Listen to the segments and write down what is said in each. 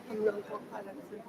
हम लोगों को अलग से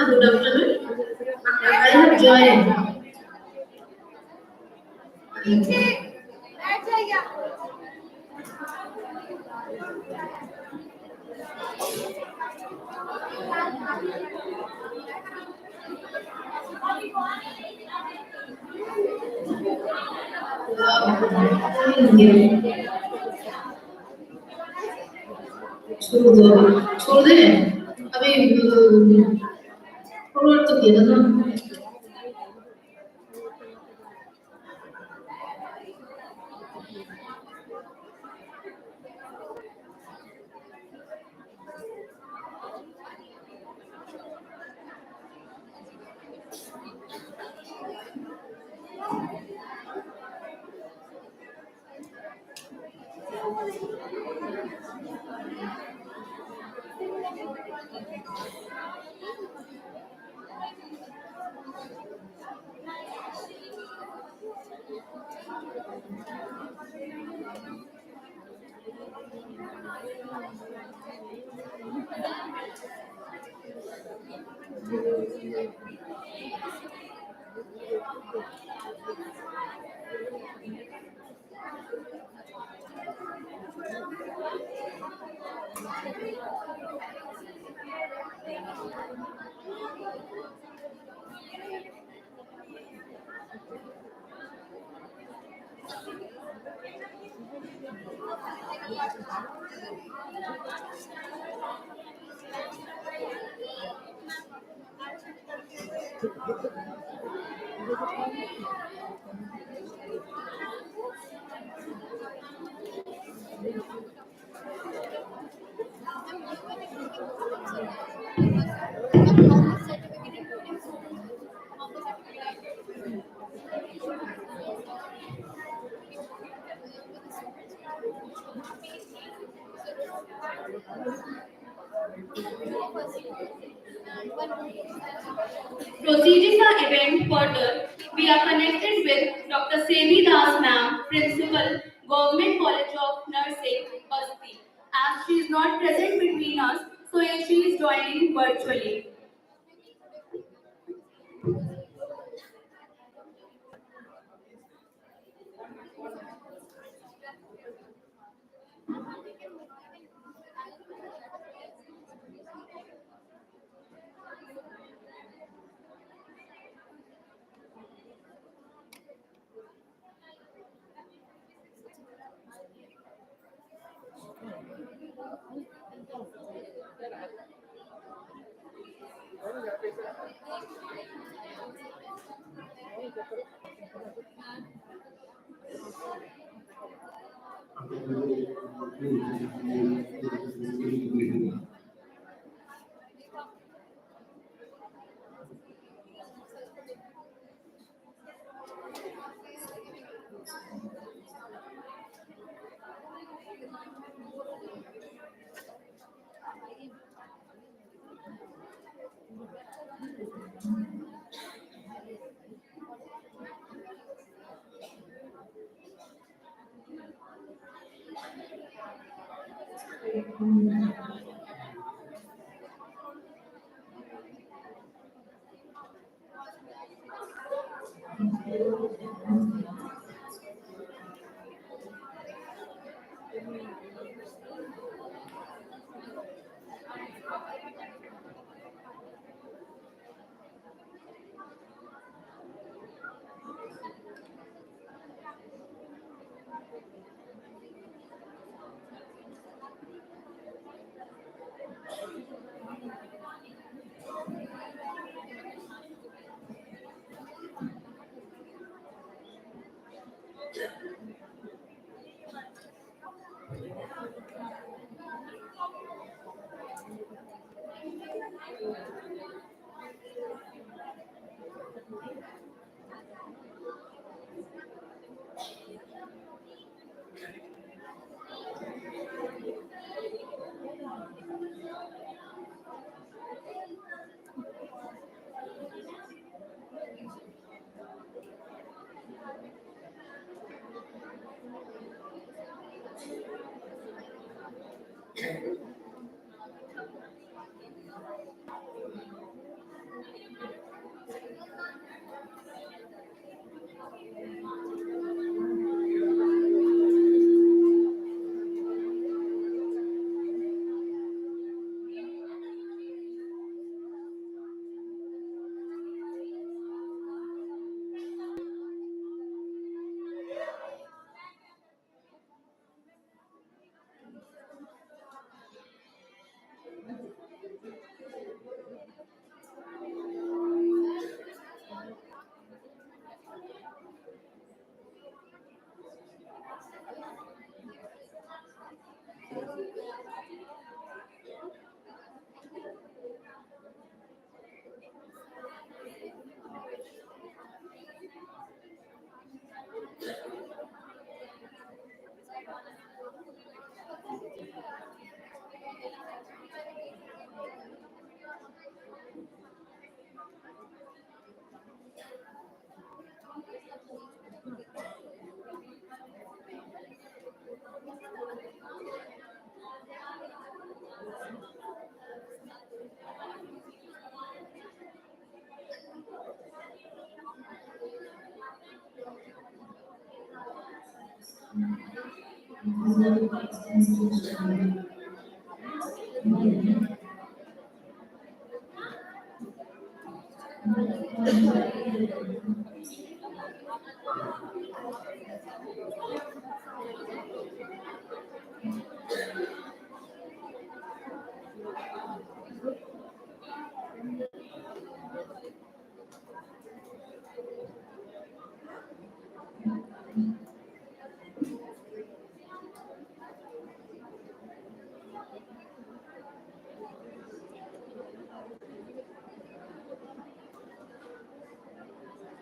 Good afternoon. I have joined. छोड़ दे अभी फॉरवर्ड तो किया था ना Proceeding the event further, we are connected with Dr. Sevi Das Ma'am, Principal, Government College of Nursing, Basti. As she is not present between us, so she is joining virtually.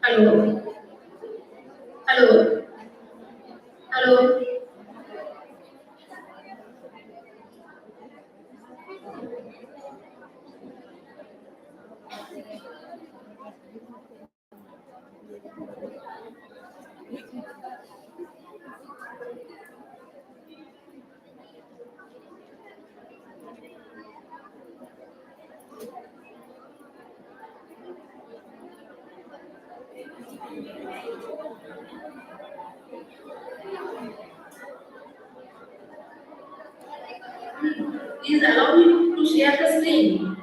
Hello? Hello? Hello? Please allow me to share the screen.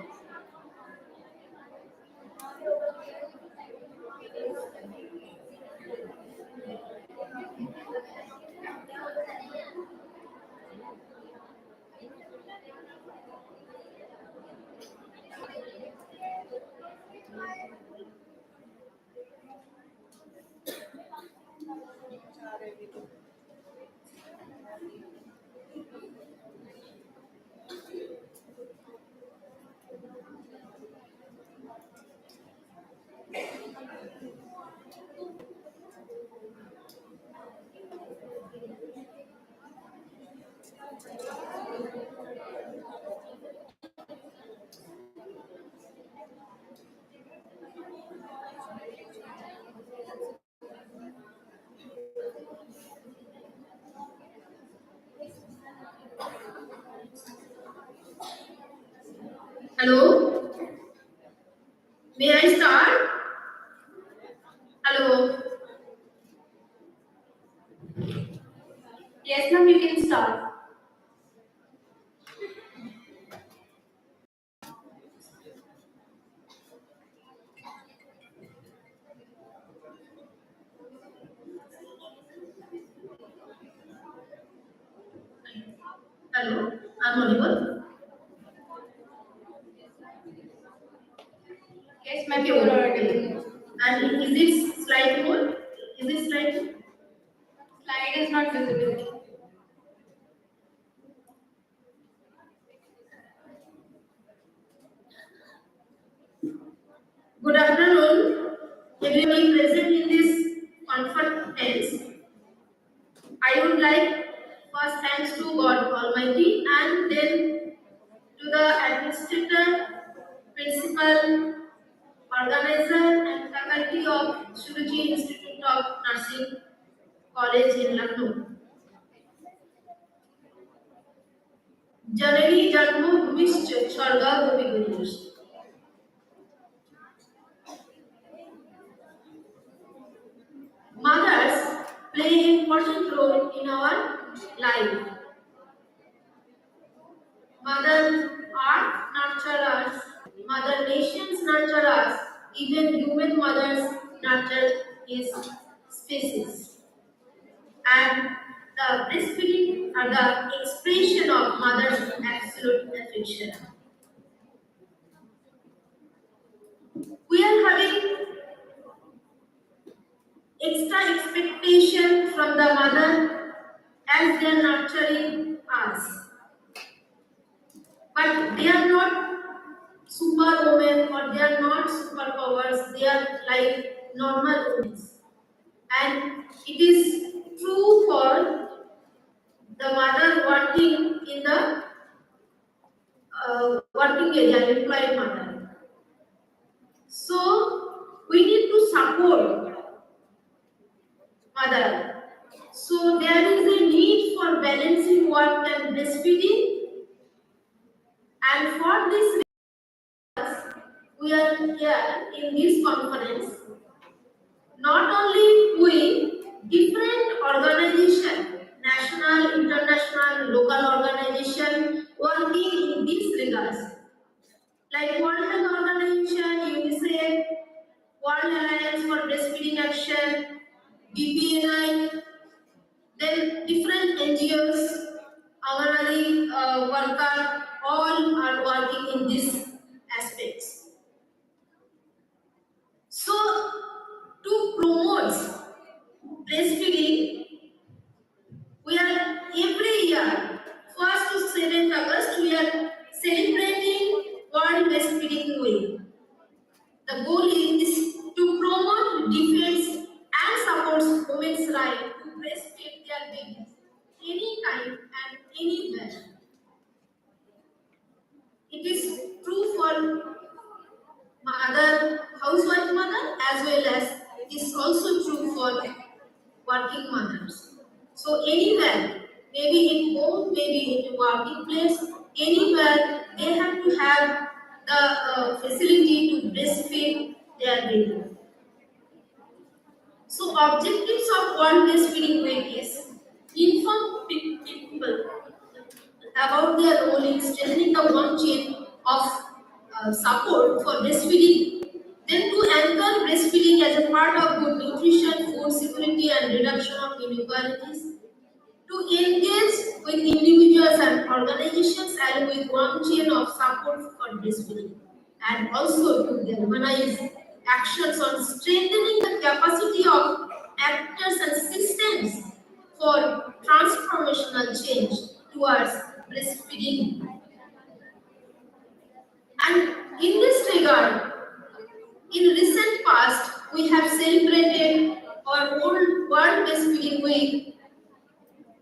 Hello? May I start? Hello? Yes, ma'am, you can start. Hello? I'm audible? Yes, ma'am, you are audible. And is it slide mode? Is it slide mode? Slide is not visible. Good afternoon, everybody present in this conference. I would like first thanks to God Almighty and then to the administrator, principal, organizer and faculty of Shuruji Institute of Nursing College in Lucknow. Janani जन्मभूमिश्च स्वर्गादपि Mothers play an important role in our life. Mother Earth nurture us. Mother nations nurture us. Even human mothers nurture his species. And the breastfeeding are the expression of mother's absolute affection. We are having extra expectation from the mother as they are nurturing us. But they are not superwomen or they are not superpowers, they are like normal women. And it is true for the mother working in the working area, employed mother. So we need to support mother. So there is a need for balancing work and breastfeeding, and for this we are here in this conference. Not only we, different organization, national, international, local organization working in these regards, like World Health Organization, UNICEF, World Alliance for Breastfeeding Action, BPNI, then different NGOs, Anganwadi worker, all are working in these aspects. So, to promote breastfeeding, we are every year, 1st to 7th August, we are celebrating World Breastfeeding Week. The goal is to promote, defend, and support women's right to breastfeed their babies anytime and anywhere. It is true for housewife mother, as well as it is also true for working mothers. So anywhere, maybe in home, maybe in working place, anywhere they have to have the facility to breastfeed their baby. So objectives of World Breastfeeding Week is inform people about their role in strengthening the one chain of support for breastfeeding, then to anchor breastfeeding as a part of good nutrition, food security, and reduction of inequalities, to engage with individuals and organizations along with one chain of support for breastfeeding, and also to galvanize actions on strengthening the capacity of actors and systems for transformational change towards breastfeeding. And in this regard, in recent past, we have celebrated our World Breastfeeding Week,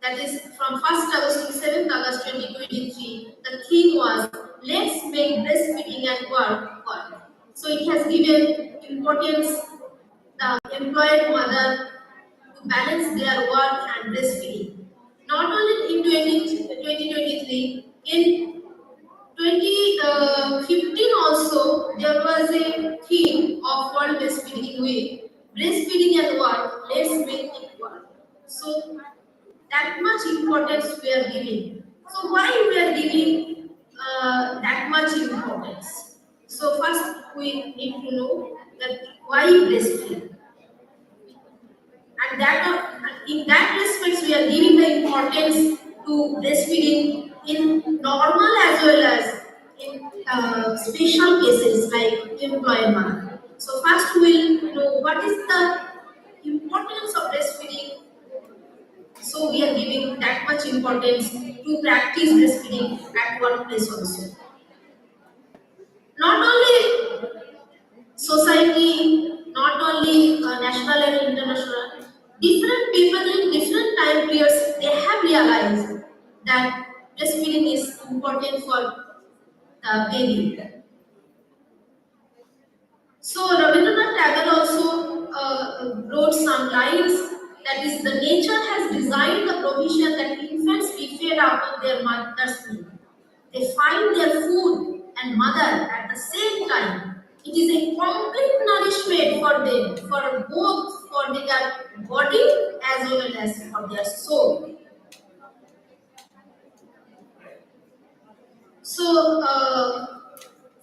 that is from 1st August to 7th August 2023. The theme was Let's Make Breastfeeding and Work. So it has given importance the employed mother to balance their work and breastfeeding. Not only in 2023, in 2015 also there was a theme of World Breastfeeding Week. Breastfeeding and work, let's make it work. So that much importance we are giving. So why we are giving that much importance? So first we need to know that why breastfeeding, and in that respect we are giving the importance to breastfeeding in normal as well as in special cases like employed mother. So first we'll know what is the importance of breastfeeding. So we are giving that much importance to practice breastfeeding at workplace also. Not only society, not only national and international, different people in different time periods, they have realized that breastfeeding is important for the baby. So Rabindranath Tagore also wrote some lines, that is, the nature has designed the provision that infants be fed out of their mother's milk. They find their food and mother at the same time. It is a complete nourishment for them, for both for their body as well as for their soul. So,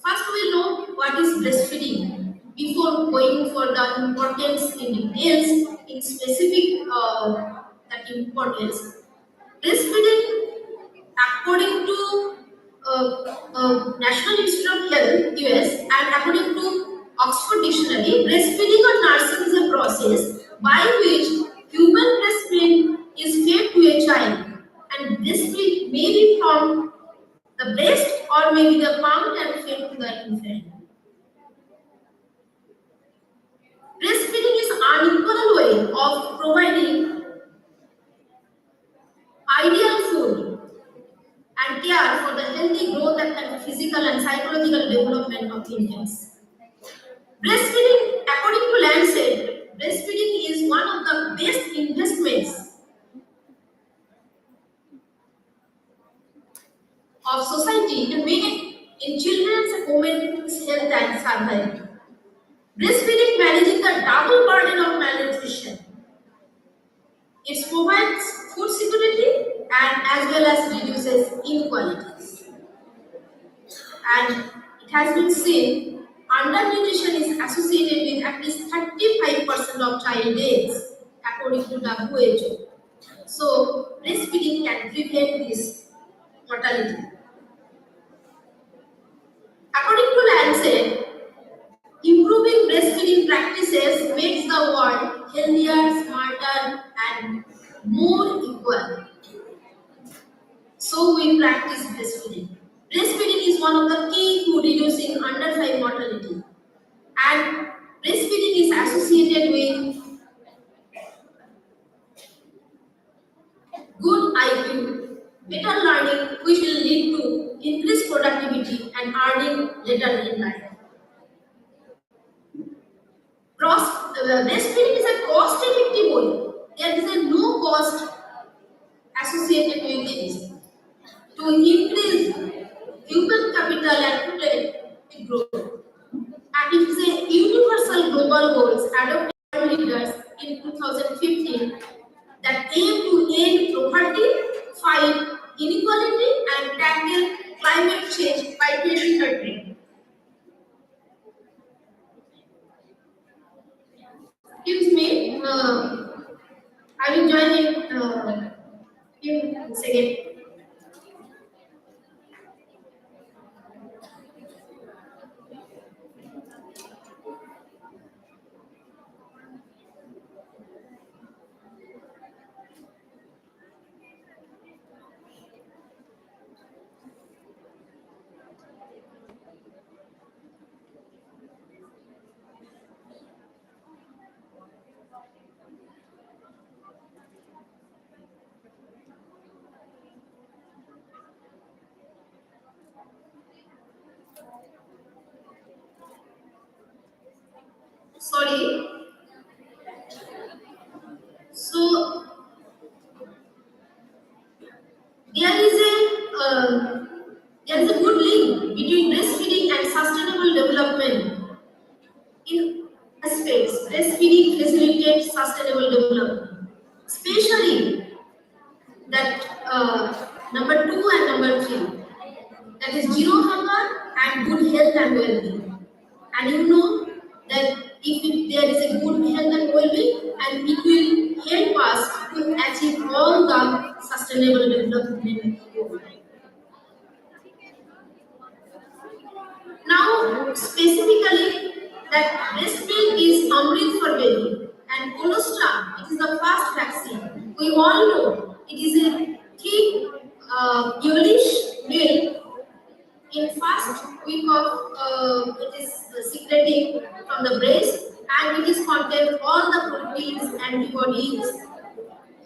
first we know what is breastfeeding. Before going for the importance in details, in specific that importance, breastfeeding, according to National Institute of Health (US) and according to Oxford Dictionary, breastfeeding or nursing is a process by which human breast milk is fed to a child, and this milk may be from the breast or maybe the palm and fed to the infant. Breastfeeding is an unequal way of providing ideal food and care for the healthy growth and physical and psychological development of infants. Breastfeeding, according to Lancet, breastfeeding is one of the best investments of society in children's and women's health and survival. Breastfeeding manages the double burden of malnutrition. It provides food security and as well as reduces inequalities. And it has been seen undernutrition is associated with at least 35% of child deaths according to WHO. So breastfeeding can prevent this mortality. According to Lancet, improving breastfeeding practices makes the world healthier, smarter, and more equal. So we practice breastfeeding. Breastfeeding is one of the key to reducing under 5 mortality. And breastfeeding is associated with good IQ, better learning, which will lead to increased productivity and earning later in life. Breastfeeding is a cost-effective way. There is a no cost associated with this to increase human capital and population growth. And it is a universal global goals adopted by leaders in 2015 that aim to end poverty, fight inequality, and tackle climate change by 2030. Excuse me, I will join in a second. Sorry. So there is a uh, there is a good link between breastfeeding and sustainable development in aspects. Breastfeeding facilitates sustainable development, especially that number two and number three. That is zero hunger and good health and well-being. And you know that if there is a good health and well-being, and it will help us to achieve all the sustainable development goals. Now, specifically, that breast milk is Amrit for baby, and colostrum, it is the first vaccine. We all know it is a thick, yellowish milk. In first week of it is secreting from the breast, and it is contain all the proteins, antibodies,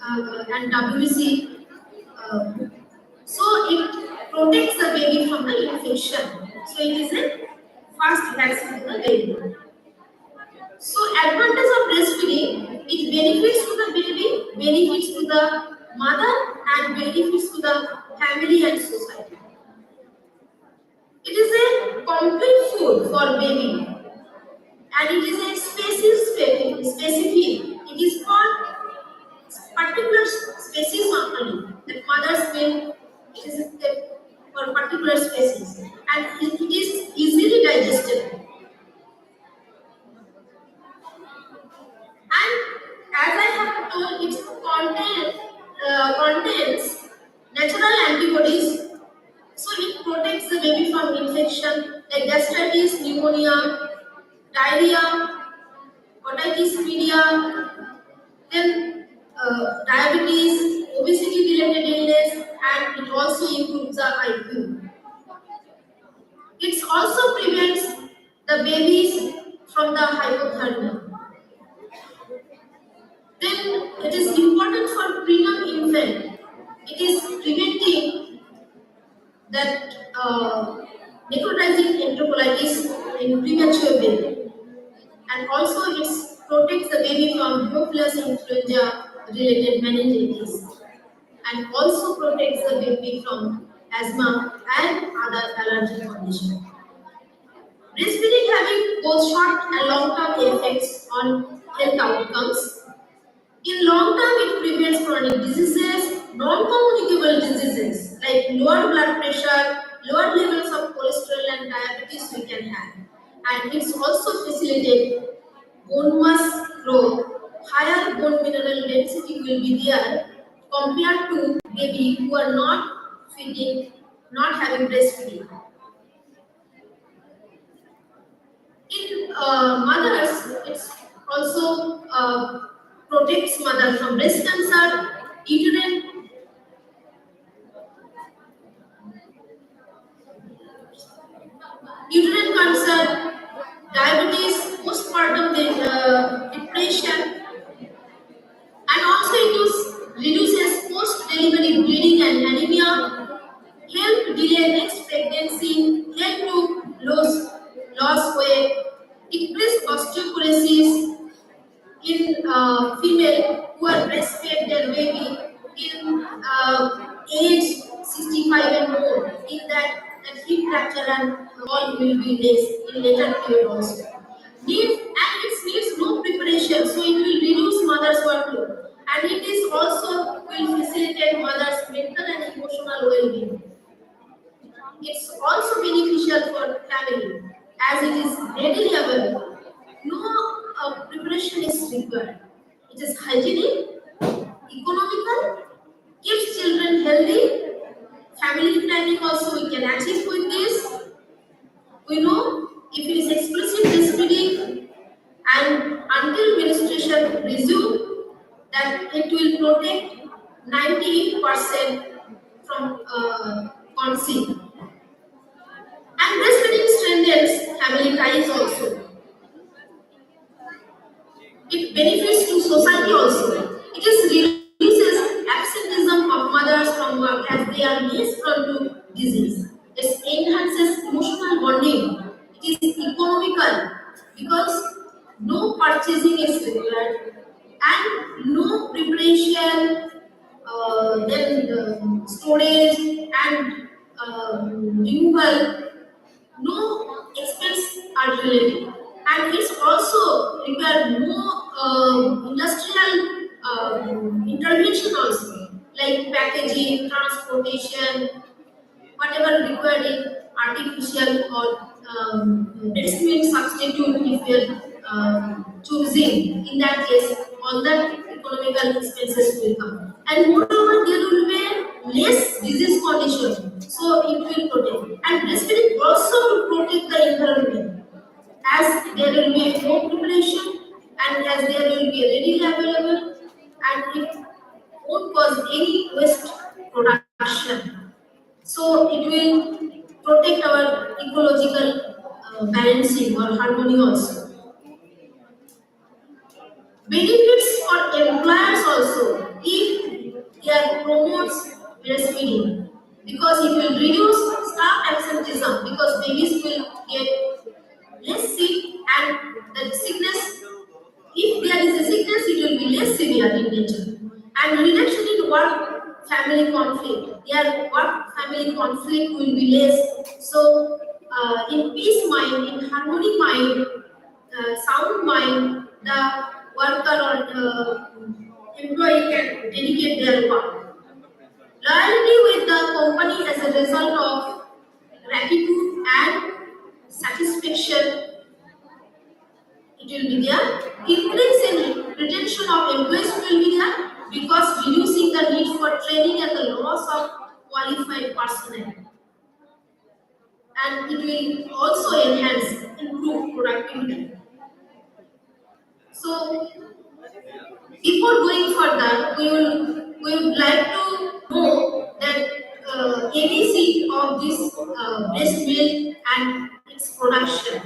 and WBC. Uh, so it protects the baby from the infection. So it is a first vaccine to the baby. So advantage of breastfeeding, it benefits to the baby, benefits to the mother, and benefits to the family and society. It is a complete food for baby, and it is a specific. It is for particular species only. The mother's milk, it is for particular species, and it is easily digested. And as I have told, it contains natural antibodies, so it protects the baby from infection like gastritis, pneumonia, diarrhea, otitis media, then diabetes, obesity related illness, and it also improves the IQ. It also prevents the babies from the hypothermia. Then it is important for preterm infant. It is preventing that necrotizing enterocolitis in premature baby, and also it protects the baby from Haemophilus influenza related meningitis, and also protects the baby from asthma and other allergy conditions. Breastfeeding having both short and long-term effects on health outcomes. In long term, it prevents chronic diseases, non-communicable diseases like lower blood pressure, lower levels of cholesterol and diabetes we can have. And it's also facilitate bone mass growth, higher bone mineral density will be there compared to baby who are not feeding, not having breastfeeding. In mothers, it's also protects mother from breast cancer, uterine cancer, diabetes, postpartum depression, and also it reduces post-delivery bleeding and anemia, help delay next pregnancy, help to loss weight, increase osteoporosis in female who are breastfed their baby in age 65 and more. In that hip fracture and all will be less in later period also. It needs no preparation, so it will reduce mother's workload, and it is also will facilitate mother's mental and emotional well-being. It's also beneficial for family as it is readily available. No preparation is required. It is hygienic, economical, keeps children healthy. Family planning also we can achieve with this. We know if it is explicit breastfeeding and until menstruation resume, that it will protect 98% from conceive. And breastfeeding strengthens family ties also. It benefits to society also. It is reduces absenteeism of mothers from work as they are less prone to disease. It enhances emotional bonding. It is economical because no purchasing is required, and no preparation, then storage and removal, no expense are related, and it's also require more industrial intervention also, like packaging, transportation, whatever required in artificial or distillate substitute if we are choosing. In that case, all the economical expenses will come. And moreover, there will be less disease condition, so it will protect. And breastfeeding also will protect the environment, as there will be more population and as there will be readily available, and it won't cause any waste production. So it will protect our ecological balancing or harmony also. Benefits for employers also if they promotes breastfeeding, because it will reduce staff absenteeism, because babies will get less sick, and the sickness, if there is a sickness, it will be less severe in nature. And reduction in work family conflict. Their work family conflict will be less. So, in peace mind, in harmony mind, sound mind, the worker or the employee can dedicate their work. Loyalty with the company as a result of gratitude and satisfaction, it will be there. Increase in retention of employees will be there, because reducing the need for training and the loss of qualified personnel. And it will also enhance, improve productivity. So, before going further, we would like to know that ABC of this breast milk and its production.